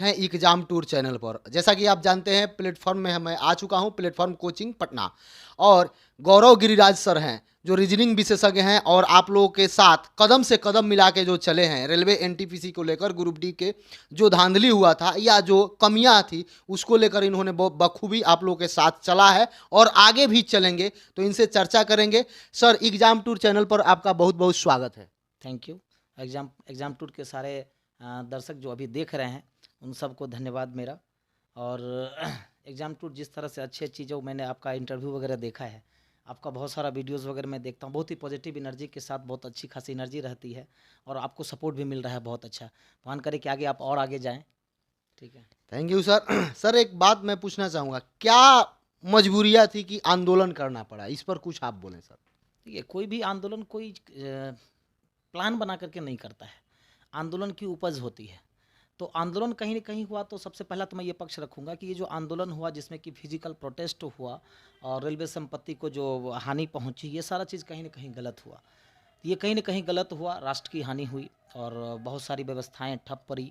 हैं exam tour channel पर। जैसा कि आप जानते हैं प्लेटफॉर्म में मैं आ चुका हूं, प्लेटफॉर्म कोचिंग पटना, और गौरव गिरिराज सर हैं जो रीजनिंग विशेषज्ञ हैं और आप लोगों के साथ कदम से कदम मिला के जो चले हैं रेलवे एनटीपीसी को लेकर। ग्रुप डी के जो धांधली हुआ था या जो कमियां थी उसको लेकर इन्होंने बखूबी आप लोगों के साथ चला है और आगे भी चलेंगे, तो इनसे चर्चा करेंगे। सर, एग्जाम टूर चैनल पर आपका बहुत बहुत स्वागत है। Thank you. एग्ज़ाम टूर के सारे दर्शक जो अभी देख रहे हैं उन सबको धन्यवाद मेरा। और एग्ज़ाम टूर जिस तरह से अच्छी जो मैंने आपका इंटरव्यू वगैरह देखा है, आपका बहुत सारा वीडियोस वगैरह मैं देखता हूँ, बहुत ही पॉजिटिव एनर्जी के साथ बहुत अच्छी खासी एनर्जी रहती है और आपको सपोर्ट भी मिल रहा है बहुत अच्छा। भगवान करे कि आगे आप और आगे जाएँ। ठीक है। Thank you sir. सर, एक बात मैं पूछना चाहूँगा, क्या मजबूरियाँ थी कि आंदोलन करना पड़ा? इस पर कुछ आप बोलें सर। देखिए, कोई भी आंदोलन कोई प्लान बना करके नहीं करता है, आंदोलन की उपज होती है। तो आंदोलन कहीं न कहीं हुआ, तो सबसे पहला तो मैं ये पक्ष रखूँगा कि ये जो आंदोलन हुआ जिसमें कि फिजिकल प्रोटेस्ट हुआ और रेलवे संपत्ति को जो हानि पहुँची, ये सारा चीज़ कहीं न कहीं गलत हुआ। ये कहीं न कहीं गलत हुआ, राष्ट्र की हानि हुई और बहुत सारी व्यवस्थाएँ ठप पड़ी,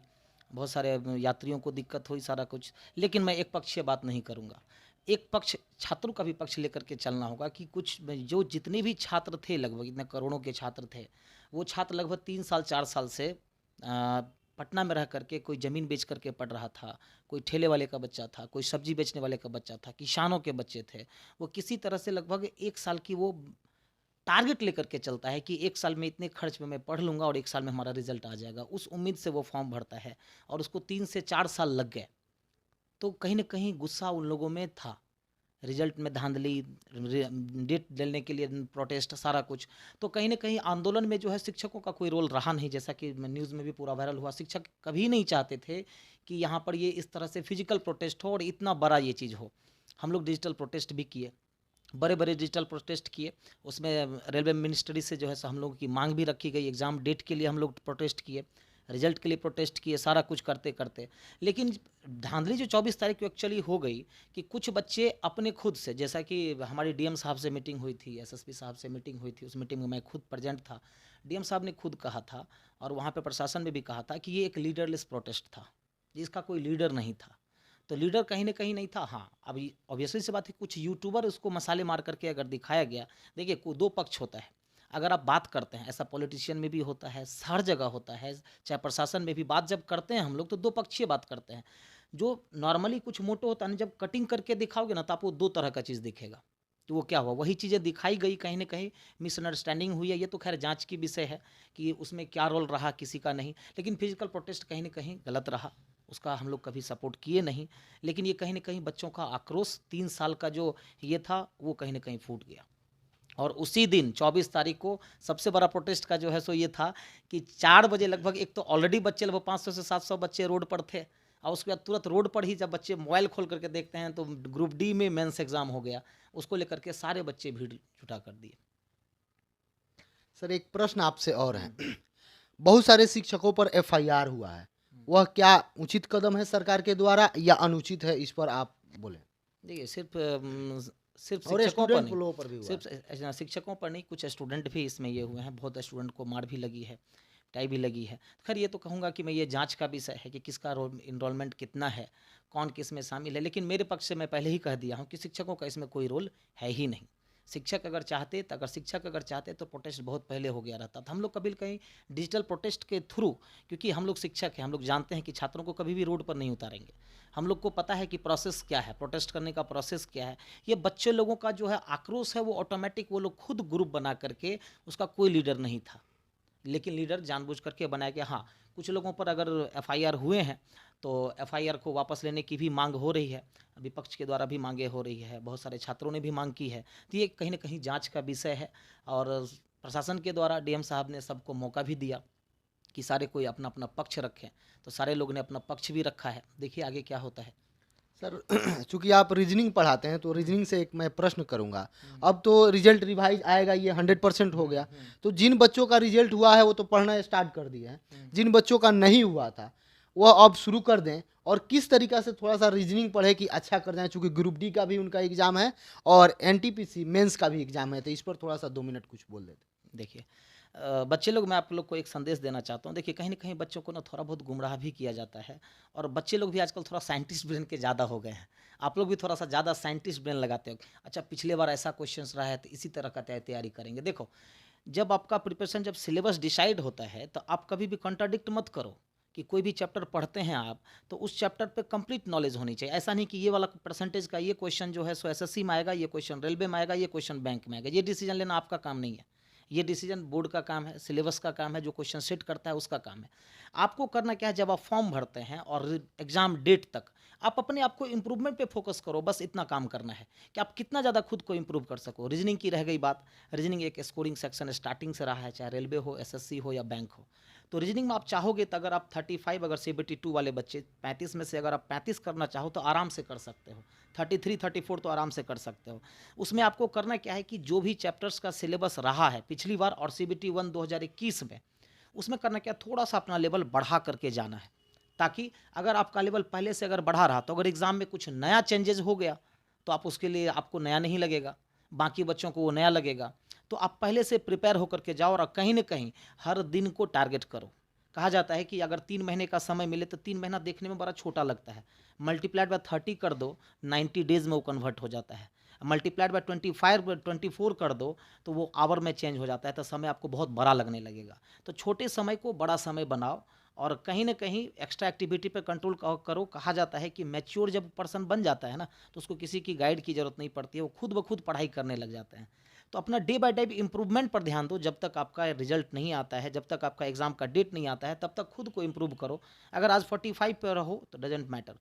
बहुत सारे यात्रियों को दिक्कत हुई, सारा कुछ। लेकिन मैं एक पक्षीय बात नहीं करूँगा। एक पक्ष छात्रों का भी पक्ष लेकर के चलना होगा कि कुछ जो जितने भी छात्र थे, लगभग इतने करोड़ों के छात्र थे, वो छात्र लगभग 3 साल 4 साल से पटना में रह करके कोई ज़मीन बेच करके पढ़ रहा था, कोई ठेले वाले का बच्चा था, कोई सब्जी बेचने वाले का बच्चा था, किसानों के बच्चे थे। वो किसी तरह से लगभग 1 साल की वो टारगेट लेकर के चलता है कि 1 साल में इतने खर्च में मैं पढ़ लूँगा और 1 साल में हमारा रिज़ल्ट आ जाएगा। उस उम्मीद से वो फॉर्म भरता है और उसको 3 से 4 साल लग गए। तो कहीं न कहीं गुस्सा उन लोगों में था। रिज़ल्ट में धाँधली, डेट डलने के लिए प्रोटेस्ट, सारा कुछ। तो कहीं न कहीं आंदोलन में जो है शिक्षकों का कोई रोल रहा नहीं, जैसा कि न्यूज़ में भी पूरा वायरल हुआ। शिक्षक कभी नहीं चाहते थे कि यहाँ पर ये इस तरह से फिज़िकल प्रोटेस्ट हो और इतना बड़ा ये चीज़ हो। हम लोग डिजिटल प्रोटेस्ट भी किए, बड़े-बड़े डिजिटल प्रोटेस्ट किए। उसमें रेलवे मिनिस्ट्री से जो है सो हम लोगों की माँग भी रखी गई। एग्ज़ाम डेट के लिए हम लोग प्रोटेस्ट किए, रिज़ल्ट के लिए प्रोटेस्ट किए, सारा कुछ करते-करते। लेकिन धाँधली जो 24 तारीख को एक्चुअली हो गई कि कुछ बच्चे अपने खुद से, जैसा कि हमारी डीएम साहब से मीटिंग हुई थी, एसएसपी साहब से मीटिंग हुई थी, उस मीटिंग में मैं खुद प्रेज़ेंट था। डीएम साहब ने खुद कहा था और वहाँ पे प्रशासन ने भी कहा था कि ये एक लीडरलेस प्रोटेस्ट था, जिसका कोई लीडर नहीं था। तो लीडर कहीं न कहीं नहीं था। हाँ, अभी ऑब्वियसली सी बात है, कुछ यूट्यूबर उसको मसाले मार करके अगर दिखाया गया। देखिए, को 2 पक्ष होता है। अगर आप बात करते हैं, ऐसा पॉलिटिशियन में भी होता है, हर जगह होता है, चाहे प्रशासन में भी बात जब करते हैं हम लोग तो 2 पक्षीय बात करते हैं। जो नॉर्मली कुछ मोटो होता है ना, जब कटिंग करके दिखाओगे ना तो आपको 2 तरह का चीज़ दिखेगा। तो वो क्या हुआ, वही चीज़ें दिखाई गई, कहीं न कहीं मिसअंडरस्टैंडिंग हुई है। ये तो ख़ैर जाँच की विषय है कि उसमें क्या रोल रहा किसी का नहीं। लेकिन फिज़िकल प्रोटेस्ट कहीं न कहीं गलत रहा, उसका हम लोग कभी सपोर्ट किए नहीं। लेकिन ये कहीं न कहीं बच्चों का आक्रोश 3 साल का जो ये था, वो कहीं न कहीं फूट गया। और उसी दिन 24 तारीख को सबसे बड़ा प्रोटेस्ट का जो है सो ये था कि 4 बजे लगभग, एक तो ऑलरेडी बच्चे लगभग 500 से 700 बच्चे रोड पर थे और उसके बाद तुरंत रोड पर ही जब बच्चे मोबाइल खोल करके देखते हैं तो ग्रुप डी में मेंस एग्ज़ाम हो गया। उसको लेकर के सारे बच्चे भीड़ जुटा कर दिए। सर, एक प्रश्न आपसे और है। बहुत सारे शिक्षकों पर एफआईआर हुआ है, वह क्या उचित कदम है सरकार के द्वारा या अनुचित है? इस पर आप बोलें। देखिए, सिर्फ और शिक्षकों पर स्टूडेंट नहीं, लोगों पर भी हुआ है। सिर्फ शिक्षकों पर नहीं, कुछ स्टूडेंट भी इसमें ये हुए हैं। बहुत स्टूडेंट को मार भी लगी है, पिटाई भी लगी है। खैर, ये तो कहूँगा कि मैं ये जांच का विषय है कि किसका इनरोलमेंट कितना है, कौन किस में शामिल है। लेकिन मेरे पक्ष से मैं पहले ही कह दिया हूँ कि शिक्षकों का इसमें कोई रोल है ही नहीं। शिक्षक अगर चाहते तो प्रोटेस्ट बहुत पहले हो गया रहता था। हम लोग कभी कहीं डिजिटल प्रोटेस्ट के थ्रू, क्योंकि हम लोग शिक्षक हैं, हम लोग जानते हैं कि छात्रों को कभी भी रोड पर नहीं उतारेंगे। हम लोग को पता है कि प्रोसेस क्या है, प्रोटेस्ट करने का प्रोसेस क्या है। ये बच्चे लोगों का जो है आक्रोश है, वो ऑटोमेटिक वो लोग खुद ग्रुप बना करके, उसका कोई लीडर नहीं था। लेकिन लीडर जानबूझ करके बनाया गया। हाँ, कुछ लोगों पर अगर एफआईआर हुए हैं तो एफआईआर को वापस लेने की भी मांग हो रही है, विपक्ष के द्वारा भी मांगे हो रही है, बहुत सारे छात्रों ने भी मांग की है। तो ये कहीं ना कहीं जांच का विषय है और प्रशासन के द्वारा डीएम साहब ने सबको मौका भी दिया कि सारे कोई अपना अपना पक्ष रखें, तो सारे लोग ने अपना पक्ष भी रखा है। देखिए आगे क्या होता है। सर, चूंकि आप रीजनिंग पढ़ाते हैं तो रीजनिंग से एक मैं प्रश्न करूंगा। अब तो रिजल्ट रिवाइज आएगा, ये 100% हो गया। तो जिन बच्चों का रिजल्ट हुआ है वो तो पढ़ना स्टार्ट कर दिए हैं, जिन बच्चों का नहीं हुआ था वह अब शुरू कर दें, और किस तरीका से थोड़ा सा रीजनिंग पढ़े कि अच्छा कर जाए, चूंकि ग्रुप डी का भी उनका एग्जाम है और एनटीपीसी मेंस का भी एग्जाम है। तो इस पर थोड़ा सा 2 मिनट कुछ बोल देते। देखिए, बच्चे लोग, मैं आप लोग को एक संदेश देना चाहता हूँ। देखिए, कहीं न कहीं बच्चों को ना थोड़ा बहुत गुमराह भी किया जाता है, और बच्चे लोग भी आजकल थोड़ा साइंटिस्ट ब्रेन के ज़्यादा हो गए हैं। आप लोग भी थोड़ा-सा ज़्यादा साइंटिस्ट ब्रेन लगाते हो। अच्छा, पिछले बार ऐसा क्वेश्चंस रहा है तो इसी तरह का तैयारी करेंगे। देखो, जब आपका प्रिपरेशन, जब सिलेबस डिसाइड होता है, तो आप कभी भी कॉन्ट्राडिक्ट मत करो कि कोई भी चैप्टर पढ़ते हैं आप, तो उस चैप्टर पे कंप्लीट नॉलेज होनी चाहिए। ऐसा नहीं कि ये वाला परसेंटेज का ये क्वेश्चन जो है सो एसएससी में आएगा, ये क्वेश्चन रेलवे में आएगा, ये क्वेश्चन बैंक में आएगा। ये डिसीजन लेना आपका काम नहीं है। ये डिसीजन बोर्ड का काम है, सिलेबस का काम है, जो क्वेश्चन सेट करता है उसका काम है। आपको करना क्या है, जब आप फॉर्म भरते हैं और एग्जाम डेट तक आप अपने आप को इम्प्रूवमेंट पे फोकस करो। बस इतना काम करना है कि आप कितना ज़्यादा खुद को इम्प्रूव कर सको। रीजनिंग की रह गई बात, रीजनिंग एक स्कोरिंग सेक्शन स्टार्टिंग से रहा है, चाहे रेलवे हो, एसएससी हो या बैंक हो। तो रीजनिंग में आप चाहोगे तो अगर आप 35, अगर 72 वाले बच्चे 35 में से अगर आप 35 करना चाहो तो आराम से कर सकते हो। 33, 34 तो आराम से कर सकते हो। उसमें आपको करना क्या है कि जो भी चैप्टर्स का सिलेबस रहा है पिछली बार और सीबीटी 1 2021 में, उसमें करना क्या, थोड़ा सा अपना लेवल बढ़ा करके जाना है, ताकि अगर आपका लेवल पहले से अगर बढ़ा रहा तो अगर एग्ज़ाम में कुछ नया चेंजेस हो गया तो आप उसके लिए, आपको नया नहीं लगेगा, बाकी बच्चों को वो नया लगेगा। तो आप पहले से प्रिपेयर होकर के जाओ और कहीं न कहीं हर दिन को टारगेट करो। कहा जाता है कि अगर 3 महीने का समय मिले तो 3 महीना देखने में बड़ा छोटा लगता है। मल्टीप्लाइड बाय 30 कर दो, 90 डेज़ में वो कन्वर्ट हो जाता है। मल्टीप्लाइड बाय 24 कर दो तो वो आवर में चेंज हो जाता है, तो समय आपको बहुत बड़ा लगने लगेगा। तो छोटे समय को बड़ा समय बनाओ और कहीं न कहीं एक्स्ट्रा एक्टिविटी पे कंट्रोल करो। कहा जाता है कि मैच्योर जब पर्सन बन जाता है ना, तो उसको किसी की गाइड की ज़रूरत नहीं पड़ती है, वो खुद ब खुद पढ़ाई करने लग जाते हैं। तो अपना डे बाय डे इम्प्रूवमेंट पर ध्यान दो। जब तक आपका रिजल्ट नहीं आता है, जब तक आपका एग्ज़ाम का डेट नहीं आता है, तब तक खुद को इम्प्रूव करो। अगर आज 45 पे रहो तो डजेंट मैटर,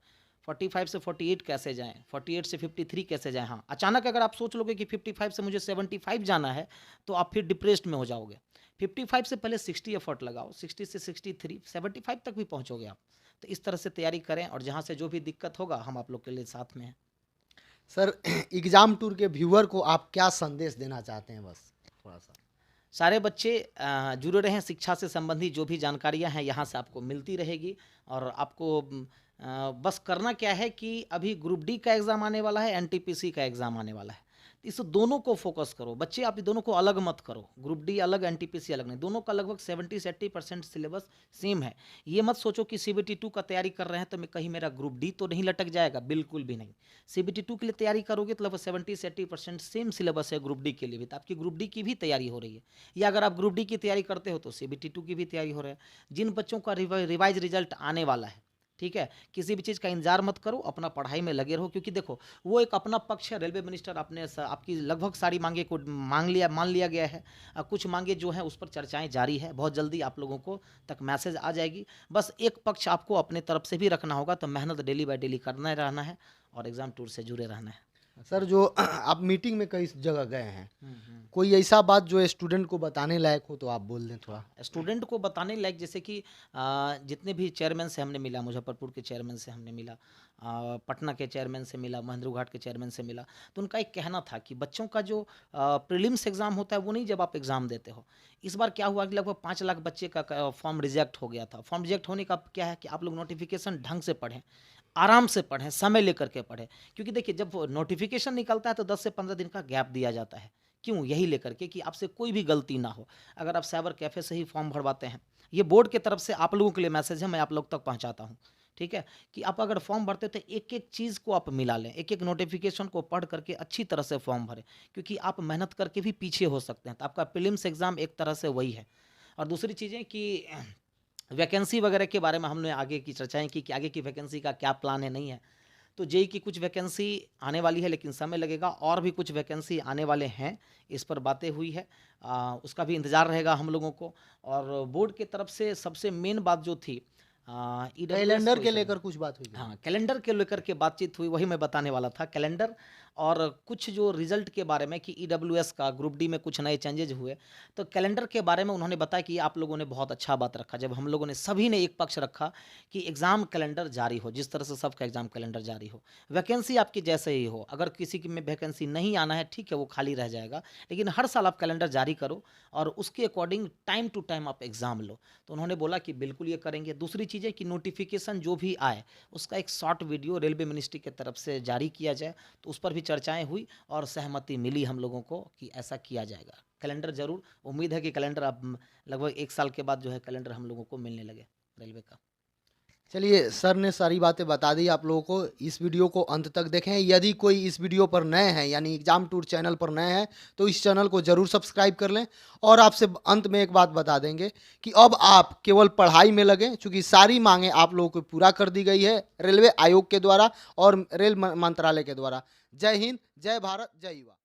45 से 48 कैसे जाएँ, 48 से 53 कैसे जाएँ। हाँ, अचानक अगर आप सोच लोगे कि 55 से मुझे 75 जाना है, तो आप फिर डिप्रेस्ड में हो जाओगे। 55 से पहले 60 एफर्ट लगाओ, 60 से 63, 75 तक भी पहुँचोगे आप। तो इस तरह से तैयारी करें और जहाँ से जो भी दिक्कत होगा, हम आप लोग के लिए साथ में हैं। सर, एग्जाम टूर के व्यूअर को आप क्या संदेश देना चाहते हैं, बस थोड़ा सा? सारे बच्चे जुड़े रहें, शिक्षा से संबंधित जो भी जानकारियाँ हैं यहाँ से आपको मिलती रहेगी। और आपको बस करना क्या है कि अभी ग्रुप डी का एग्ज़ाम आने वाला है, एनटीपीसी का एग्ज़ाम आने वाला है। इस दोनों को फोकस करो बच्चे, आप दोनों को अलग मत करो। ग्रुप डी अलग, एनटीपीसी अलग नहीं, दोनों का लगभग 70 से 80% सिलेबस सेम है। ये मत सोचो कि सीबीटी 2 का तैयारी कर रहे हैं तो मैं कहीं मेरा ग्रुप डी तो नहीं लटक जाएगा, बिल्कुल भी नहीं। सीबीटी 2 के लिए तैयारी करोगे तो लगभग 70 से 80% सेम सिलेबस है ग्रुप डी के लिए भी, तो आपकी ग्रुप डी की भी तैयारी हो रही है। या अगर आप ग्रुप डी की तैयारी करते हो तो सीबीटी 2 की भी तैयारी हो रहा है। जिन बच्चों का रिवाइज रिजल्ट आने वाला है, ठीक है, किसी भी चीज़ का इंतजार मत करो, अपना पढ़ाई में लगे रहो। क्योंकि देखो, वो एक अपना पक्ष है। रेलवे मिनिस्टर आपने आपकी लगभग सारी मांगे को मान लिया गया है। कुछ मांगे जो हैं उस पर चर्चाएं जारी है, बहुत जल्दी आप लोगों को तक मैसेज आ जाएगी। बस एक पक्ष आपको अपने तरफ से भी रखना होगा, तो मेहनत डेली बाय डेली करना रहना है और एग्ज़ाम टूर से जुड़े रहना है। सर, जो आप मीटिंग में कई जगह गए हैं, कोई ऐसा बात जो स्टूडेंट को बताने लायक हो तो आप बोल दें थोड़ा। स्टूडेंट को बताने लायक, जैसे कि जितने भी चेयरमैन से हमने मिला, मुजफ्फरपुर के चेयरमैन से हमने मिला, पटना के चेयरमैन से मिला, महेंद्र घाट के चेयरमैन से मिला, तो उनका एक कहना था कि बच्चों का जो प्रीलिम्स एग्ज़ाम होता है वो नहीं जब आप एग्ज़ाम देते हो। इस बार क्या हुआ कि लगभग 5 लाख बच्चे का फॉर्म रिजेक्ट हो गया था। फॉर्म रिजेक्ट होने का क्या है कि आप लोग नोटिफिकेशन ढंग से पढ़ें, आराम से पढ़ें, समय लेकर के पढ़ें। क्योंकि देखिए, जब नोटिफिकेशन निकलता है तो 10 से 15 दिन का गैप दिया जाता है। क्यों? यही लेकर के कि आपसे कोई भी गलती ना हो। अगर आप साइबर कैफ़े से ही फॉर्म भरवाते हैं, ये बोर्ड की तरफ से आप लोगों के लिए मैसेज है, मैं आप लोग तक पहुंचाता हूं, ठीक है, कि आप अगर फॉर्म भरते हो तो एक एक चीज़ को आप मिला लें, एक एक नोटिफिकेशन को पढ़ करके अच्छी तरह से फॉर्म भरें। क्योंकि आप मेहनत करके भी पीछे हो सकते हैं, तो आपका प्रीलिम्स एग्ज़ाम एक तरह से वही है। और दूसरी चीज़ें कि वैकेंसी वगैरह के बारे में हमने आगे की चर्चाएं की कि आगे की वैकेंसी का क्या प्लान है, नहीं है। तो जेई की कुछ वैकेंसी आने वाली है, लेकिन समय लगेगा। और भी कुछ वैकेंसी आने वाले हैं, इस पर बातें हुई है। उसका भी इंतज़ार रहेगा हम लोगों को। और बोर्ड की तरफ से सबसे मेन बात जो थी, कैलेंडर के लेकर कुछ बात हुई क्या? हाँ, कैलेंडर के लेकर के बातचीत हुई, वही मैं बताने वाला था। कैलेंडर और कुछ जो रिजल्ट के बारे में कि ईडब्ल्यूएस का ग्रुप डी में कुछ नए चेंजेज हुए, तो कैलेंडर के बारे में उन्होंने बताया कि आप लोगों ने बहुत अच्छा बात रखा, जब हम लोगों ने सभी ने एक पक्ष रखा कि एग्ज़ाम कैलेंडर जारी हो, जिस तरह से सबका एग्ज़ाम कैलेंडर जारी हो। वैकेंसी आपकी जैसे ही हो, अगर किसी की में वैकेंसी नहीं आना है, ठीक है, वो खाली रह जाएगा, लेकिन हर साल आप कैलेंडर जारी करो और उसके अकॉर्डिंग टाइम टू टाइम आप एग्ज़ाम लो। तो उन्होंने बोला कि बिल्कुल ये करेंगे। दूसरी चीज़ है कि नोटिफिकेशन जो भी आए उसका एक शॉर्ट वीडियो रेलवे मिनिस्ट्री की तरफ से जारी किया जाए, तो उस पर भी चर्चाएं हुई और सहमति मिली हम लोगों को कि ऐसा किया जाएगा। कैलेंडर ज़रूर, उम्मीद है कि कैलेंडर अब लगभग 1 साल के बाद जो है कैलेंडर हम लोगों को मिलने लगे रेलवे का। चलिए, सर ने सारी बातें बता दी आप लोगों को। इस वीडियो को अंत तक देखें। यदि कोई इस वीडियो पर नए हैं, यानी एग्जाम टूर चैनल पर नए हैं, तो इस चैनल को ज़रूर सब्सक्राइब कर लें। और आपसे अंत में एक बात बता देंगे कि अब आप केवल पढ़ाई में लगें, चूँकि सारी मांगें आप लोगों को पूरा कर दी गई है रेलवे आयोग के द्वारा और रेल मंत्रालय के द्वारा। जय हिंद, जय भारत, जय युवा।